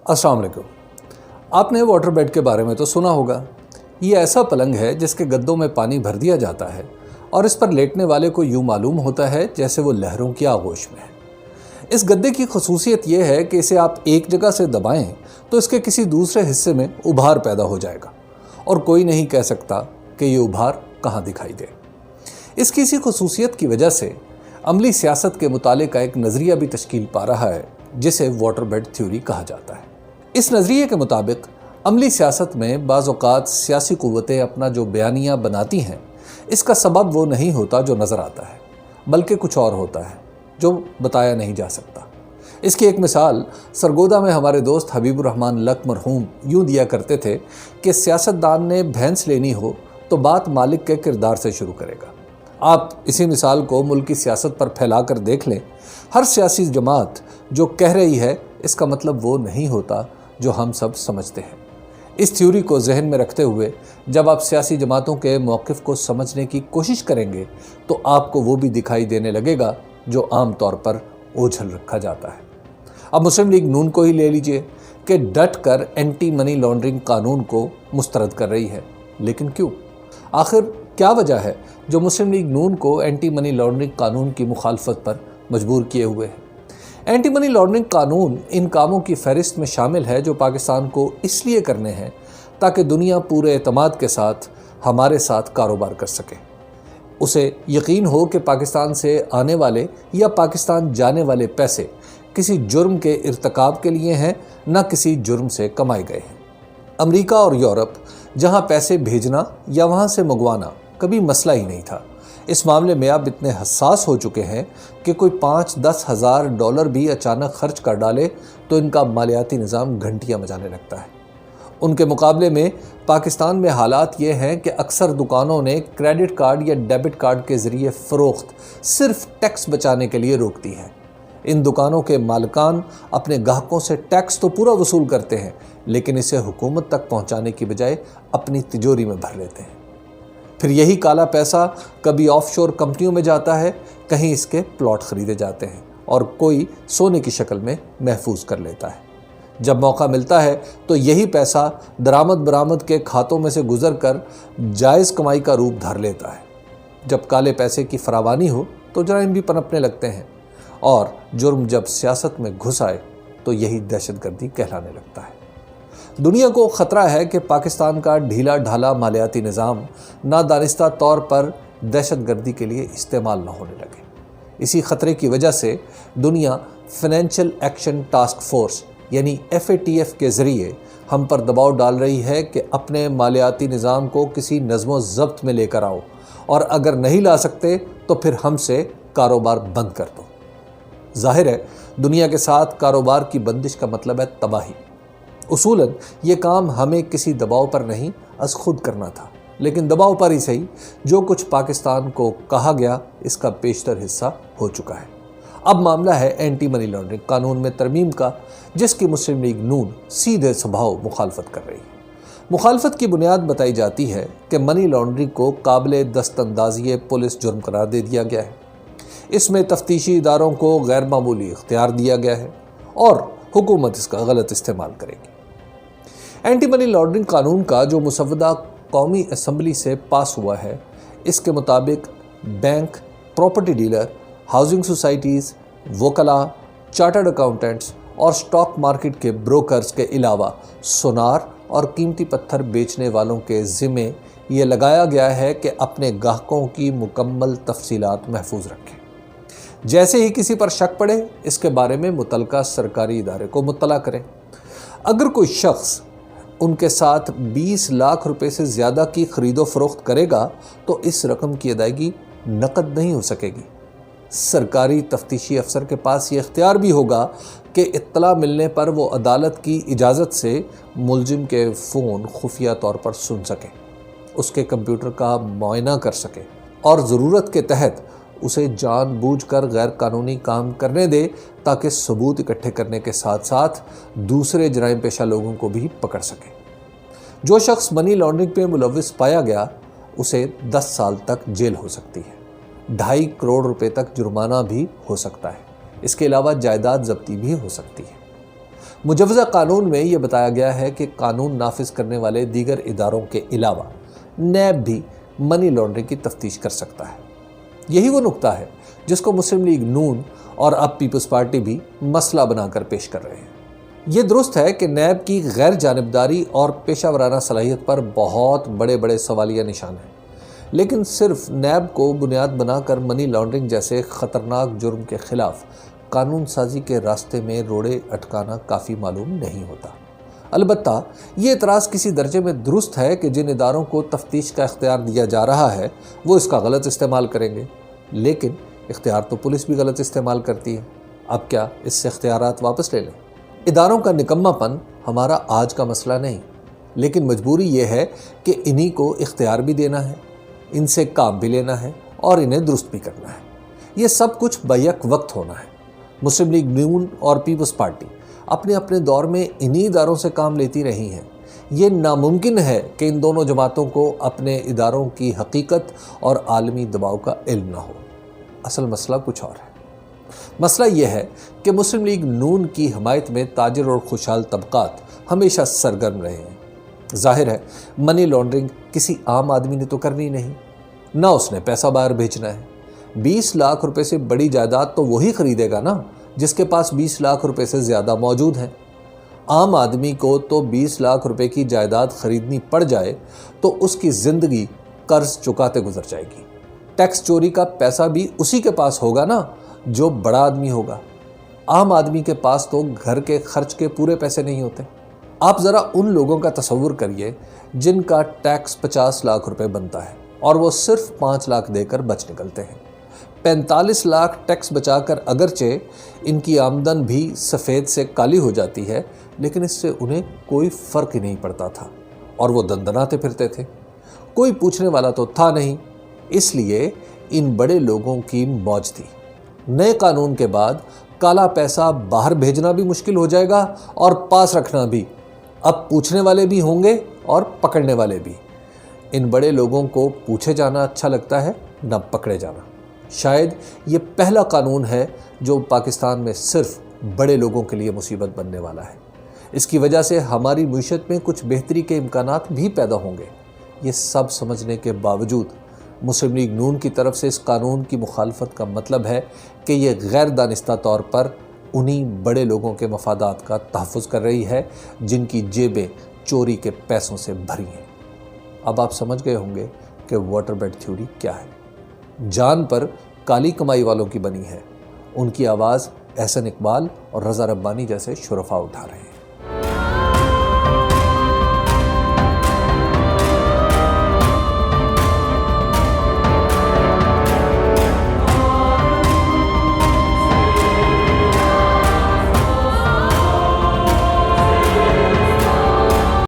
अस्सलाम वालेकुम। आपने वाटर बेड के बारे में तो सुना होगा। ये ऐसा पलंग है जिसके गद्दों में पानी भर दिया जाता है और इस पर लेटने वाले को यूं मालूम होता है जैसे वो लहरों की आगोश में है। इस गद्दे की खसूसियत ये है कि इसे आप एक जगह से दबाएं तो इसके किसी दूसरे हिस्से में उभार पैदा हो जाएगा और कोई नहीं कह सकता कि ये उभार कहाँ दिखाई दे। इसकी इसी खसूसियत की वजह से अमली सियासत के मुताले का एक नज़रिया भी तश्कील पा रहा है जिसे वाटर बेड थ्योरी कहा जाता है। इस नज़रिए के मुताबिक अमली सियासत में बाज़ औक़ात सियासी क़ुव्वतें अपना जो बयानिया बनाती हैं, इसका सबब वो नहीं होता जो नज़र आता है, बल्कि कुछ और होता है जो बताया नहीं जा सकता। इसकी एक मिसाल सरगोदा में हमारे दोस्त हबीबुर रहमान लक मरहूम यूँ दिया करते थे कि सियासतदान ने भैंस लेनी हो तो बात मालिक के किरदार से शुरू करेगा। आप इसी मिसाल को मुल्क की सियासत पर फैला कर देख लें। हर सियासी जमात जो कह रही है इसका मतलब वो नहीं होता जो हम सब समझते हैं। इस थ्योरी को जहन में रखते हुए जब आप सियासी जमातों के मौक़िफ़ को समझने की कोशिश करेंगे तो आपको वो भी दिखाई देने लगेगा जो आम तौर पर ओझल रखा जाता है। अब मुस्लिम लीग नून को ही ले लीजिए कि डट कर एंटी मनी लॉन्ड्रिंग कानून को मुस्तरद कर रही है। लेकिन क्यों? आखिर क्या वजह है जो मुस्लिम लीग नून को एंटी मनी लॉन्ड्रिंग कानून की मुखालफत पर मजबूर किए हुए है? एंटी मनी लॉन्ड्रिंग कानून इन कामों की फहरिस्त में शामिल है जो पाकिस्तान को इसलिए करने हैं ताकि दुनिया पूरे एतमाद के साथ हमारे साथ कारोबार कर सके। उसे यकीन हो कि पाकिस्तान से आने वाले या पाकिस्तान जाने वाले पैसे किसी जुर्म के इर्तिकाब के लिए हैं, न किसी जुर्म से कमाए गए हैं। अमेरिका और यूरोप जहां पैसे भेजना या वहां से मंगवाना कभी मसला ही नहीं था। इस मामले में अब इतने हसास हो चुके हैं कि कोई 5-10 हज़ार डॉलर भी अचानक खर्च कर डाले तो इनका मालियाती निज़ाम घंटियां बजाने लगता है। उनके मुकाबले में पाकिस्तान में हालात ये हैं कि अक्सर दुकानों ने क्रेडिट कार्ड या डेबिट कार्ड के ज़रिए फ़रोख्त सिर्फ टैक्स बचाने के लिए रोक दी है। इन दुकानों के मालिकान अपने ग्राहकों से टैक्स तो पूरा वसूल करते हैं, लेकिन इसे हुकूमत तक पहुंचाने की बजाय अपनी तिजोरी में भर लेते हैं। फिर यही काला पैसा कभी ऑफशोर कंपनियों में जाता है, कहीं इसके प्लॉट ख़रीदे जाते हैं और कोई सोने की शक्ल में महफूज कर लेता है। जब मौका मिलता है तो यही पैसा दरामद बरामद के खातों में से गुजर कर जायज़ कमाई का रूप धर लेता है। जब काले पैसे की फरावानी हो तो जराइम भी पनपने लगते हैं और जुर्म जब सियासत में घुस आए तो यही दहशतगर्दी कहलाने लगता है। दुनिया को ख़तरा है कि पाकिस्तान का ढीला ढाला मालियाती निज़ाम नादानिस्ता तौर पर दहशतगर्दी के लिए इस्तेमाल न होने लगे। इसी ख़तरे की वजह से दुनिया फाइनेंशियल एक्शन टास्क फोर्स यानी FATF के ज़रिए हम पर दबाव डाल रही है कि अपने मालियाती निज़ाम को किसी नज़्म ज़ब्त में लेकर आओ और अगर नहीं ला सकते तो फिर हमसे कारोबार बंद कर दो। ज़ाहिर है दुनिया के साथ कारोबार की बंदिश का मतलब है तबाही। उसूलन ये काम हमें किसी दबाव पर नहीं अज़ खुद करना था, लेकिन दबाव पर ही सही जो कुछ पाकिस्तान को कहा गया इसका बेशतर हिस्सा हो चुका है। अब मामला है एंटी मनी लॉन्ड्रिंग कानून में तरमीम का, जिसकी मुस्लिम लीग नून सीधे स्वभाव मुखालफत कर रही है। मुखालफत की बुनियाद बताई जाती है कि मनी लॉन्ड्रिंग को काबिल दस्तंदाज़ी पुलिस जुर्म करार दे दिया गया है। इसमें तफ्तीशी इदारों को गैर मामूली इख्तियार दिया गया है और हुकूमत इसका गलत इस्तेमाल करेगी। एंटी मनी लॉन्ड्रिंग कानून का जो मुसव्वदा कौमी असम्बली से पास हुआ है, इसके मुताबिक bank, property dealer, housing societies, वकला, चार्टर्ड अकाउंटेंट्स और स्टॉक मार्केट के ब्रोकर्स के अलावा सोनार और कीमती पत्थर बेचने वालों के ज़िम्मे ये लगाया गया है कि अपने ग्राहकों की मुकम्मल तफसीलात महफूज रखें। जैसे ही किसी पर शक पड़े इसके बारे में मुतलका सरकारी इदारे को मुत्तला करें। अगर कोई शख्स उनके साथ 20 लाख रुपए से ज़्यादा की ख़रीदो फरोख्त करेगा तो इस रकम की अदायगी नकद नहीं हो सकेगी। सरकारी तफ्तीशी अफसर के पास ये इख्तियार भी होगा कि इत्तला मिलने पर वो अदालत की इजाज़त से मुलजिम के फ़ोन खुफिया तौर पर सुन सके, उसके कंप्यूटर का मुआयना कर सके और ज़रूरत के तहत उसे जानबूझकर गैर कानूनी काम करने दे ताकि सबूत इकट्ठे करने के साथ साथ दूसरे जराइम पेशा लोगों को भी पकड़ सके। जो शख्स मनी लॉन्ड्रिंग पे मुलव्विस पाया गया उसे 10 साल तक जेल हो सकती है, 2.5 करोड़ रुपए तक जुर्माना भी हो सकता है। इसके अलावा जायदाद जब्ती भी हो सकती है। مجوزہ قانون میں یہ بتایا گیا ہے کہ قانون نافذ کرنے والے دیگر اداروں کے علاوہ نیب بھی منی لانڈرنگ کی تفتیش کر سکتا ہے۔ یہی وہ نقطہ ہے جس کو مسلم لیگ نون اور اب پیپلز پارٹی بھی مسئلہ بنا کر پیش کر رہے ہیں۔ یہ درست ہے کہ نیب کی غیر جانبداری اور پیشہ ورانہ صلاحیت پر بہت بڑے بڑے سوالیہ نشان ہیں، لیکن صرف نیب کو بنیاد بنا کر منی لانڈرنگ جیسے خطرناک جرم کے خلاف قانون سازی کے راستے میں روڑے اٹکانا کافی معلوم نہیں ہوتا۔ البتہ یہ اعتراض کسی درجے میں درست ہے کہ جن اداروں کو تفتیش کا اختیار دیا جا رہا ہے وہ اس کا غلط استعمال کریں گے، لیکن اختیار تو پولیس بھی غلط استعمال کرتی ہے۔ اب کیا اس سے اختیارات واپس لے لیں؟ اداروں کا نکمہ پن ہمارا آج کا مسئلہ نہیں، لیکن مجبوری یہ ہے کہ انہی کو اختیار بھی دینا ہے، ان سے کام بھی لینا ہے اور انہیں درست بھی کرنا ہے۔ یہ سب کچھ بیک وقت ہونا ہے۔ مسلم لیگ نون اور پیپلز پارٹی اپنے اپنے دور میں انہی اداروں سے کام لیتی رہی ہیں۔ یہ ناممکن ہے کہ ان دونوں جماعتوں کو اپنے اداروں کی حقیقت اور عالمی دباؤ کا علم نہ ہو۔ اصل مسئلہ کچھ اور ہے۔ مسئلہ یہ ہے کہ مسلم لیگ نون کی حمایت میں تاجر اور خوشحال طبقات ہمیشہ سرگرم رہے ہیں۔ ظاہر ہے منی لانڈرنگ کسی عام آدمی نے تو کرنی نہیں، نہ اس نے پیسہ باہر بھیجنا ہے۔ 20 لاکھ روپے سے بڑی جائیداد تو وہی خریدے گا نا جس کے پاس 20 لاکھ روپے سے زیادہ موجود ہیں۔ عام آدمی کو تو 20 لاکھ روپے کی جائیداد خریدنی پڑ جائے تو اس کی زندگی قرض چکاتے گزر جائے گی۔ ٹیکس چوری کا پیسہ بھی اسی کے پاس ہوگا نا جو بڑا آدمی ہوگا۔ عام آدمی کے پاس تو گھر کے خرچ کے پورے پیسے نہیں ہوتے۔ آپ ذرا ان لوگوں کا تصور کریے جن کا ٹیکس 50 لاکھ روپے بنتا ہے اور وہ صرف 5 لاکھ دے کر بچ نکلتے ہیں۔ 45 لاکھ ٹیکس بچا کر اگرچہ ان کی آمدن بھی سفید سے کالی ہو جاتی ہے، لیکن اس سے انہیں کوئی فرق ہی نہیں پڑتا تھا اور وہ دندناتے پھرتے تھے۔ کوئی پوچھنے والا تو تھا نہیں، اس لیے ان بڑے لوگوں کی موج تھی۔ نئے قانون کے بعد کالا پیسہ باہر بھیجنا بھی مشکل ہو جائے گا اور پاس رکھنا بھی۔ اب پوچھنے والے بھی ہوں گے اور پکڑنے والے بھی۔ ان بڑے لوگوں کو پوچھے جانا اچھا لگتا ہے، نہ پکڑے جانا۔ شاید یہ پہلا قانون ہے جو پاکستان میں صرف بڑے لوگوں کے لیے مصیبت بننے والا ہے۔ اس کی وجہ سے ہماری معیشت میں کچھ بہتری کے امکانات بھی پیدا ہوں گے۔ یہ سب سمجھنے کے باوجود مسلم لیگ نون کی طرف سے اس قانون کی مخالفت کا مطلب ہے کہ یہ غیر دانستہ طور پر انہی بڑے لوگوں کے مفادات کا تحفظ کر رہی ہے جن کی جیبیں چوری کے پیسوں سے بھری ہیں۔ اب آپ سمجھ گئے ہوں گے کہ واٹر بیڈ تھیوری کیا ہے۔ جان پر کالی کمائی والوں کی بنی ہے۔ ان کی آواز احسن اقبال اور رضا ربانی جیسے شرفاء اٹھا رہے ہیں۔